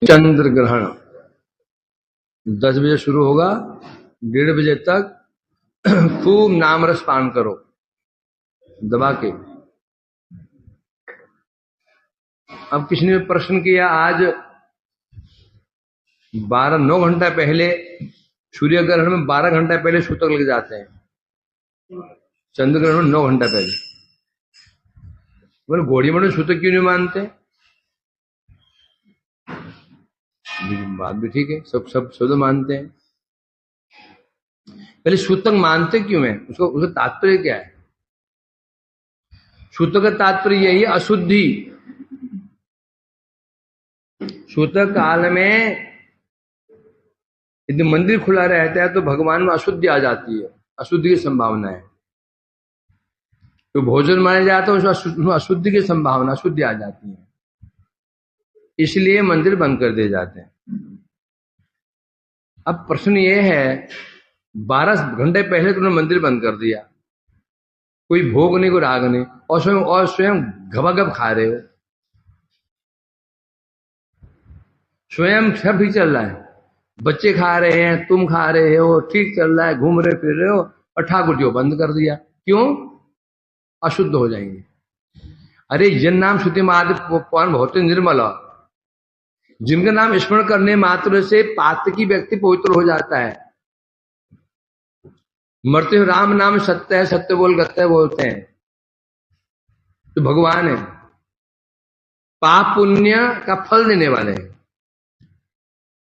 चंद्र ग्रहण 10 बजे शुरू होगा, 1:30 बजे तक खूब नाम रस पान करो दबा के। अब किसी ने प्रश्न किया, आज 9 घंटा पहले सूर्य ग्रहण में 12 घंटा पहले सूतक लग जाते हैं, चंद्र ग्रहण में 9 घंटा पहले। बोले घोड़ी में सूतक क्यों नहीं मानते? बात भी ठीक है, सब मानते हैं। पहले सूतक मानते क्यों है? उसका तात्पर्य क्या है? सूतक का तात्पर्य यही है, अशुद्धि। सूतक काल में यदि मंदिर खुला रहता है तो भगवान में अशुद्धि आ जाती है, अशुद्धि की संभावना है। तो भोजन माना जाता है उसमें अशुद्धि की संभावना, अशुद्धि आ जाती है, इसलिए मंदिर बंद कर दिए जाते हैं। अब प्रश्न ये है, 12 घंटे पहले तुमने मंदिर बंद कर दिया, कोई भोग नहीं, कोई राग नहीं, और स्वयं घबाघब खा रहे हो, स्वयं सब भी चल रहा है, बच्चे खा रहे हैं, तुम खा रहे हो, ठीक चल रहा है, घूम रहे फिर रहे हो, और ठाकुर जी को बंद कर दिया। क्यों? अशुद्ध हो जाएंगे। अरे जन नाम श्रुति मार्ग पवन बहुत निर्मल, जिनका नाम स्मरण करने मात्र से पात्र की व्यक्ति पवित्र हो जाता है। मरते हुए राम नाम सत्य है, सत्य बोल गत्य बोलते हैं, तो भगवान है, पाप पुण्य का फल देने वाले हैं।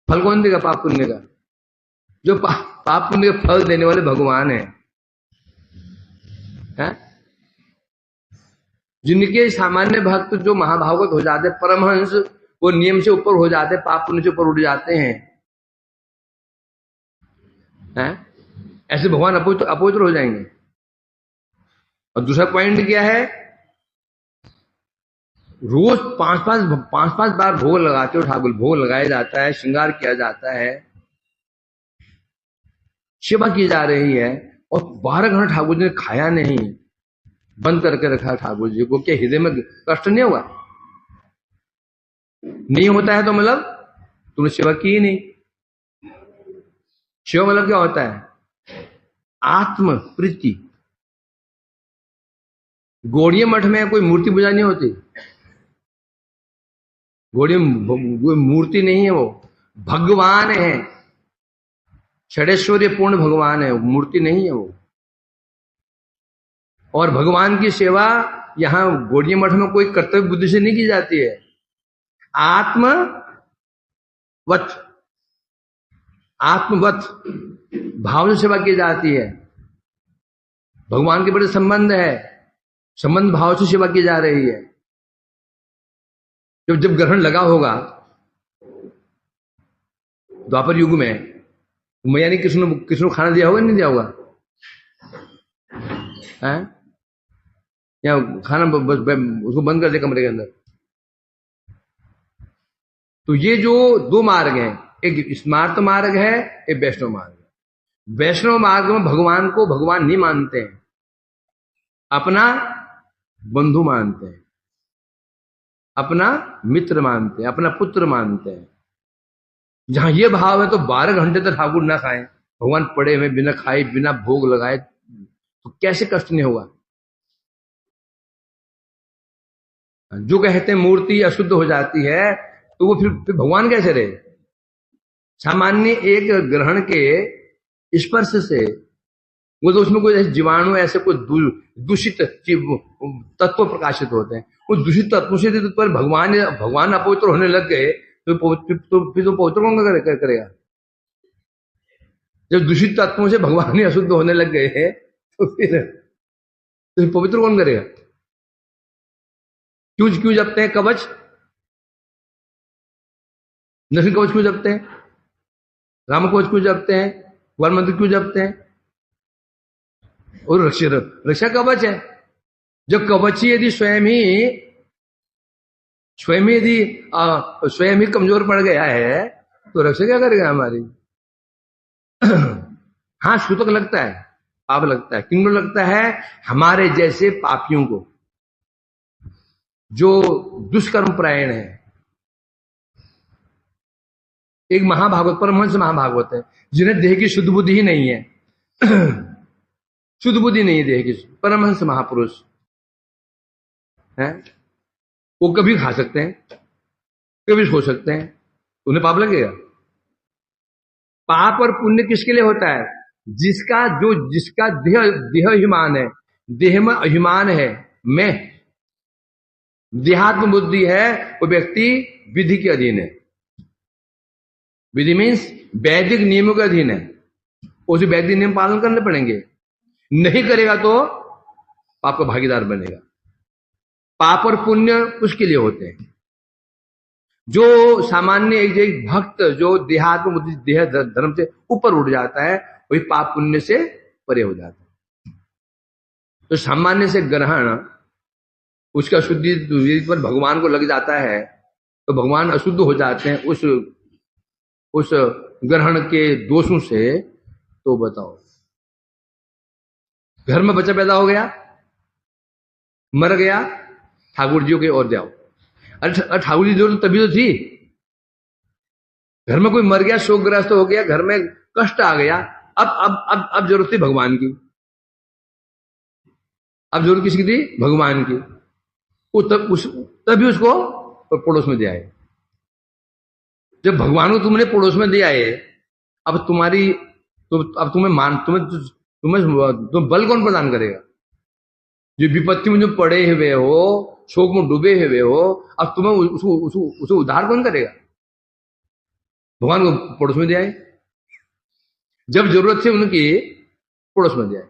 फल कौन देगा पाप पुण्य का? जो पाप पुण्य का फल देने वाले भगवान है। जिनके सामान्य भक्त जो महाभागवत हो जाते, परमहंस, वो नियम से ऊपर हो जाते, पाप पुण्य से ऊपर उठ जाते हैं, ऐसे भगवान अपवित्र हो जाएंगे। और दूसरा पॉइंट क्या है? रोज 5-5 बार भोग लगाते हो ठाकुर, भोग लगाया जाता है, श्रृंगार किया जाता है, सेवा की जा रही है, और 12 घंटे ठाकुर जी ने खाया नहीं, बंद करके रखा ठाकुर जी को। क्या हृदय में कष्ट नहीं हुआ? नहीं होता है तो मतलब तुमने सेवा की ही नहीं। सेवा मतलब क्या होता है? आत्म प्रीति। गौड़िया मठ में कोई मूर्ति पूजा नहीं होती, गौड़िया मूर्ति नहीं है, वो भगवान है, षडेश्वर्य पूर्ण भगवान है, मूर्ति नहीं है वो। और भगवान की सेवा यहां गौड़िया मठ में कोई कर्तव्य बुद्धि से नहीं की जाती है, आत्मवत भाव से सेवा की जाती है। भगवान के बड़े संबंध है, संबंध भाव से सेवा की जा रही है। जब ग्रहण लगा होगा द्वापर युग में, मैया ने किसने खाना दिया होगा, नहीं दिया होगा? या खाना उसको बंद कर दे कमरे के अंदर। तो ये जो 2 मार्ग हैं, एक स्मार्त मार्ग है, एक वैष्णव मार्ग है। वैष्णव मार्ग में भगवान को भगवान नहीं मानते हैं, अपना बंधु मानते हैं, अपना मित्र मानते हैं, अपना पुत्र मानते हैं। जहां ये भाव है तो 12 घंटे तक ठाकुर ना खाए, भगवान पड़े हुए बिना खाए बिना भोग लगाए, तो कैसे कष्ट नहीं होगा? जो कहते हैं मूर्ति अशुद्ध हो जाती है, तो वो फिर भगवान कैसे रहे? सामान्य एक ग्रहण के स्पर्श से, वो तो उसमें कोई जीवाणु, ऐसे कोई दूषित तत्व प्रकाशित होते हैं, उस दूषित तत्वों से पर भगवान अपवित्र होने लग गए, तो फिर तो पवित्र कौन करेगा? जब दूषित तत्वों से भगवान ही अशुद्ध होने लग गए हैं, तो फिर पवित्र कौन करेगा? क्यों जपते हैं कवच? नरसिंह कवच क्यों जपते हैं? राम कवच क्यों जपते हैं? वन मंत्र क्यों जपते हैं? और रक्षा कवच है। जब कवच ही यदि स्वयं ही कमजोर पड़ गया है, तो रक्षा क्या करेगा हमारी? हाँ, सूतक लगता है, पाप लगता है। किनको लगता है? हमारे जैसे पापियों को, जो दुष्कर्म प्रायण है, एक महाभागवत, परमहंस महाभागवत है, जिन्हें देह की शुद्ध बुद्धि ही नहीं है। शुद्ध बुद्धि नहीं है देह की, परमहंस महापुरुष है। वो कभी खा सकते हैं, कभी सो सकते हैं, उन्हें पाप लगेगा? पाप और पुण्य किसके लिए होता है? जिसका देह अभिमान है, देह में अभिमान है, मैं देहात्म बुद्धि है, वो व्यक्ति विधि के अधीन है। विधि मीन्स वैदिक नियमों के अधीन है, उसे वैदिक नियम पालन करने पड़ेंगे। नहीं करेगा तो पाप का भागीदार बनेगा। पाप और पुण्य उसके लिए होते हैं। जो सामान्य एक भक्त जो देहात्म बुद्धि, देह धर्म से ऊपर उठ जाता है, वही पाप पुण्य से परे हो जाता है। तो सामान्य से ग्रहण उसका शुद्धि पर भगवान को लग जाता है, तो भगवान अशुद्ध हो जाते हैं उस ग्रहण के दोषों से। तो बताओ, घर में बच्चा पैदा हो गया, मर गया, ठाकुर जी के और जाओ। अरे ठाकुर जी जरूरत तभी तो थी। घर में कोई मर गया, शोकग्रस्त हो गया, घर में कष्ट आ गया, अब जरूरत थी भगवान की। अब जरूरत किसकी थी? भगवान की। वो तभी उसको पड़ोस में दिया है। जब भगवान को तुमने पड़ोस में दिया है, अब अब तुम्हें बल कौन प्रदान करेगा? जो विपत्ति में जो पड़े हुए हो, शोक में डूबे हुए हो, अब तुम्हें उसको उद्धार कौन करेगा? भगवान को पड़ोस में दिया है। जब जरूरत थी उनकी, पड़ोस में दिया है।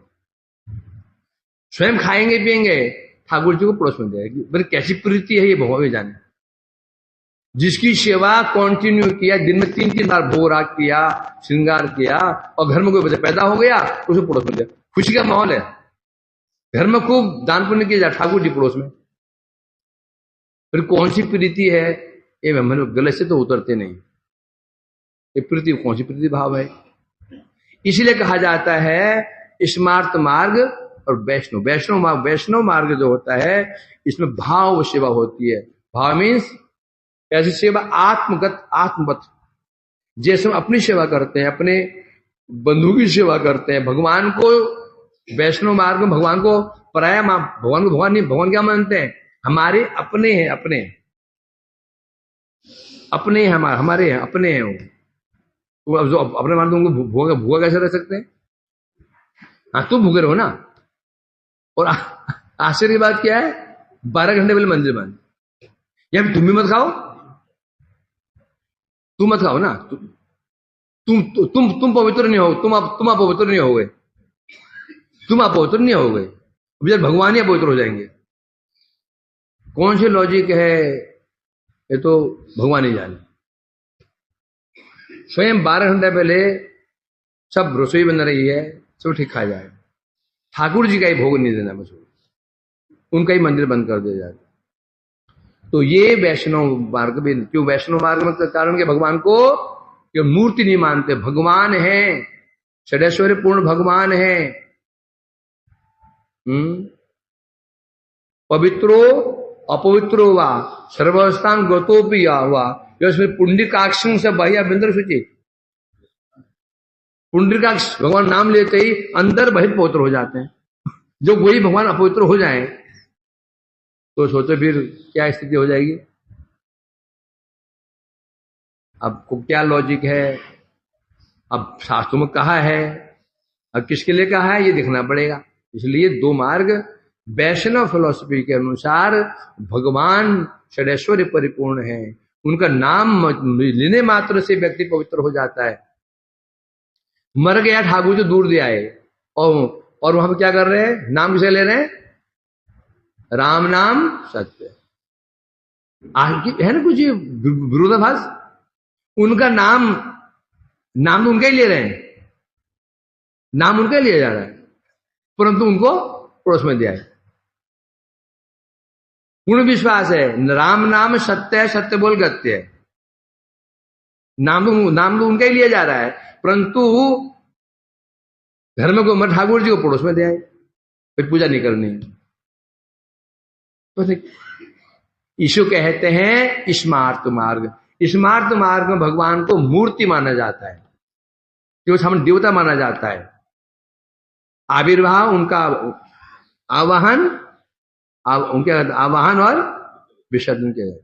स्वयं खाएंगे पिएंगे, ठाकुर जी को पड़ोस में दिया है। बड़ी कैसी प्रीति है ये भगवान ही जाने। जिसकी सेवा कंटिन्यू किया, दिन में 3-3 बार भोग राग किया, श्रृंगार किया, और घर में कोई बच्चा पैदा हो गया, उसे पड़ोस में दिया। खुशी का माहौल है, घर में खूब दान पुण्य किया, ठाकुर जी पड़ोस में। फिर कौन सी प्रीति है ये? हम गले से तो उतरते नहीं। ये प्रीति कौन सी प्रीति भाव है? इसीलिए कहा जाता है स्मार्त मार्ग और वैष्णव मार्ग जो होता है, इसमें भाव सेवा होती है। भाव मीन्स कैसी सेवा? आत्मवत। जैसे हम अपनी सेवा करते हैं, अपने बंधु की सेवा करते हैं, भगवान को वैष्णव मार्ग में भगवान को पराया भगवान को भगवान नहीं, भगवान क्या मानते हैं? हमारे अपने हैं, अपने हैं, हमारे हैं, अपने हैं। वो जो अपने मान तो उनको भूखा कैसे रह सकते हैं? हाँ, तुम भूखे रहो ना। और आश्चर्य की बात क्या है? 12 घंटे पहले मंदिर बंद। या तुम भी मत खाओ, तुम मत खाओ ना। तुम पवित्र नहीं हो, तुम अपवित्र नहीं हो गए, तुम अपवित्र नहीं हो गए, जब भगवान ही अपवित्र हो जाएंगे। कौन सी लॉजिक है ये? तो भगवान ही जाने। स्वयं 12 घंटे पहले सब रसोई बन रही है, सब ठीक खाया जाए, ठाकुर जी का ही भोग नहीं देना, बस उनका ही मंदिर बंद कर दिया जाए। तो ये वैष्णव मार्ग भी क्यों? वैष्णव मार्ग में कारण के भगवान को क्यों मूर्ति नहीं मानते? भगवान है, षडैश्वर्य पूर्ण भगवान है। पवित्रो अपवित्रो वा सर्वस्थान गतोपि हुआ, पुंडरीकाक्ष से बहिया बिंदर सूची। पुंडरीकाक्ष भगवान नाम लेते ही अंदर बहित पवित्र हो जाते हैं। जो वही भगवान अपवित्र हो जाए तो सोचो फिर क्या स्थिति हो जाएगी। अब को क्या लॉजिक है? अब शास्त्रों में कहा है, अब किसके लिए कहा है ये देखना पड़ेगा। इसलिए 2 मार्ग वैष्णव फिलॉसफी के अनुसार भगवान षडैश्वर्य परिपूर्ण है, उनका नाम लेने मात्र से व्यक्ति पवित्र हो जाता है। मर गया ठाकुर जो दूर दे आए, और वहां पर क्या कर रहे हैं? नाम किसे ले रहे हैं? राम नाम सत्य है ना, कुछ विरोधाभास। उनका नाम तो उनका ही ले रहे हैं, नाम उनका ही लिया जा रहा है, परंतु उनको पड़ोस में दिया है। पूर्ण विश्वास है राम नाम सत्य है, सत्य बोल गत्य है। नाम तो उनका ही लिया जा रहा है, परंतु घर में कोई ठाकुर जी को पड़ोस में दिया है, फिर पूजा नहीं करनी। तो ईशु कहते हैं स्मार्त मार्ग। स्मार्त मार्ग में भगवान को मूर्ति माना जाता है, जो हम देवता माना जाता है। आविर्भाव उनका आवाहन, उनके आवाहन और विसर्जन किया जाता है।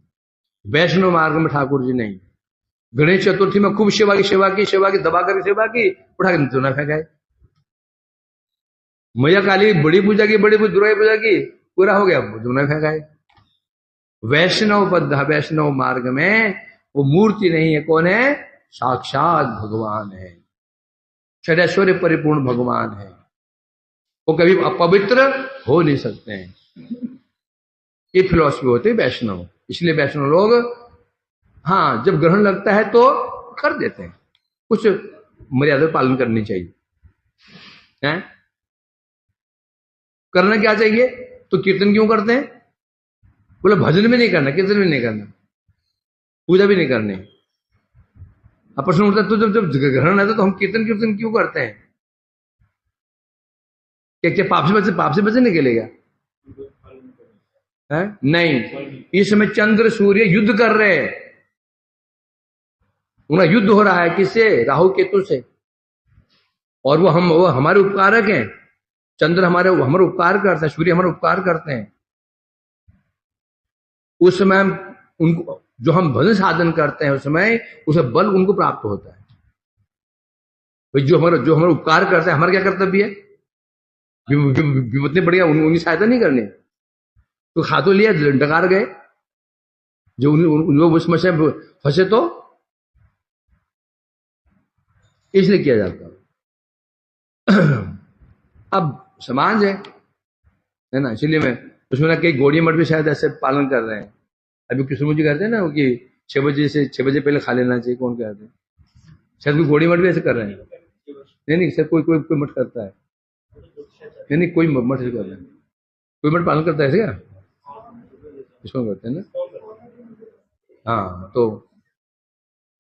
वैष्णव मार्ग में ठाकुर जी नहीं। गणेश चतुर्थी में खूब सेवा की दबा करके सेवा की, उठा के चूना फेंकाए। मैया काली बड़ी पूजा की, दुर्गा पूजा की, पूरा हो गया, चूना फेंकाए। वैष्णव मार्ग में वो मूर्ति नहीं है, कौन है? साक्षात भगवान है, षडैश्वर्य परिपूर्ण भगवान है। वो कभी अपवित्र हो नहीं सकते हैं। ये फिलॉसफी होती है वैष्णव। इसलिए वैष्णव लोग हाँ जब ग्रहण लगता है तो कर देते हैं, कुछ मर्यादा पालन करनी चाहिए है? करना क्या चाहिए? तो कीर्तन क्यों करते हैं? बोले भजन भी नहीं करना, कीर्तन भी नहीं करना, पूजा भी नहीं करनी। अब प्रश्न उठता तो जब ग्रहण है तो हम कीर्तन क्यों करते हैं? क्या पाप से बचे निकलेगा? है नहीं। इस समय चंद्र सूर्य युद्ध कर रहे हैं, उनका युद्ध हो रहा है किससे? राहु केतु से। और वो हमारे उपकारक हैं। चंद्र हमारे उपकार करते हैं, सूर्य हमारे उपकार करते हैं। उस समय उनको जो हम भजन साधन करते हैं, उस समय उसे बल उनको प्राप्त होता है। भाई जो हमारा उपकार करते हैं, हमारा क्या कर्तव्य है? विपत्ति बढ़िया उनकी सहायता नहीं करनी। तो खा तो लिया, डकार गए, जो उसमें से फंसे तो इसलिए किया जाता है। अब समाज है ना, इसलिए मैं उसमें कई गौड़ी मठ भी शायद ऐसे पालन कर रहे हैं। अभी कृष्ण जी कहते हैं ना कि 6 बजे पहले खा लेना चाहिए, कौन कहते हैं? शायद कोई गौड़ी मठ भी ऐसे कर रहे हैं। नहीं सर, कोई मठ करता है। नहीं कोई मठ से कर रहे हैं, कोई मठ पालन करता है ऐसे क्या? इसको करते हैं ना। हाँ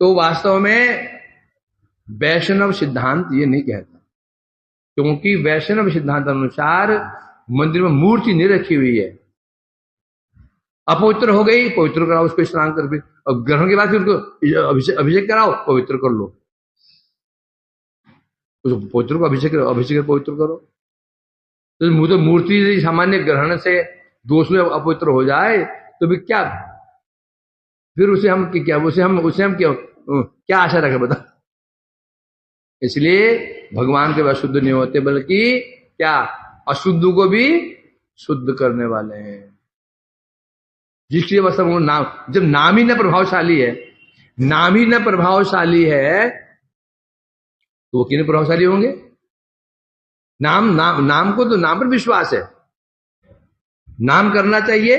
तो वास्तव में वैष्णव सिद्धांत ये नहीं कहता, क्योंकि वैष्णव सिद्धांत अनुसार मंदिर में मूर्ति नहीं रखी हुई है। अपवित्र हो गई, पवित्र कराओ उसको, स्नान कर, फिर और ग्रहण के बाद फिर उसको अभिषेक कराओ, पवित्र कर लो उसको, पवित्र को अभिषेक पवित्र करो। तो मूर्ति सामान्य ग्रहण से दोष में अपवित्र हो जाए तो भी क्या, फिर उसे हम क्या आशा रखें बता? इसलिए भगवान के शुद्ध नहीं होते, बल्कि क्या अशुद्ध को भी शुद्ध करने वाले हैं। जिसकी बस नाम, जब नाम ही न प्रभावशाली है तो वो कितने प्रभावशाली होंगे? नाम को तो नाम पर विश्वास है, नाम करना चाहिए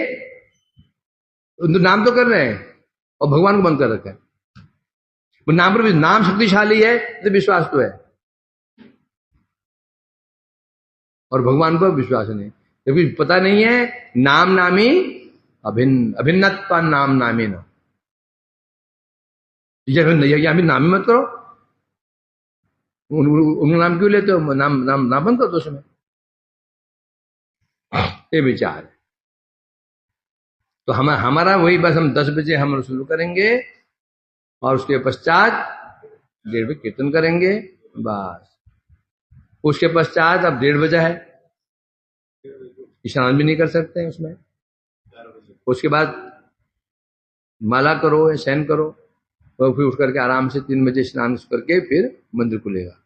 तो नाम तो कर रहे हैं और भगवान को बंद कर रखा है। नाम पर भी, नाम शक्तिशाली है तो विश्वास तो है, और भगवान पर विश्वास नहीं, क्योंकि पता नहीं है नाम नामी अभिन्नत्व नाम नामी न। यहां भी नामी मत करो, उनका नाम क्यों लेते हो? नाम बंद कर दो उसमें। ये विचार है। तो हमारा वही बस, हम 10 बजे हम शुरू करेंगे और उसके पश्चात 1:30 बजे कीर्तन करेंगे बस। उसके पश्चात अब 1:30 बजे है, स्नान भी नहीं कर सकते हैं उसमें। उसके बाद माला करो या शयन करो, और फिर उठ करके आराम से 3 बजे स्नान करके फिर मंदिर खुलेगा।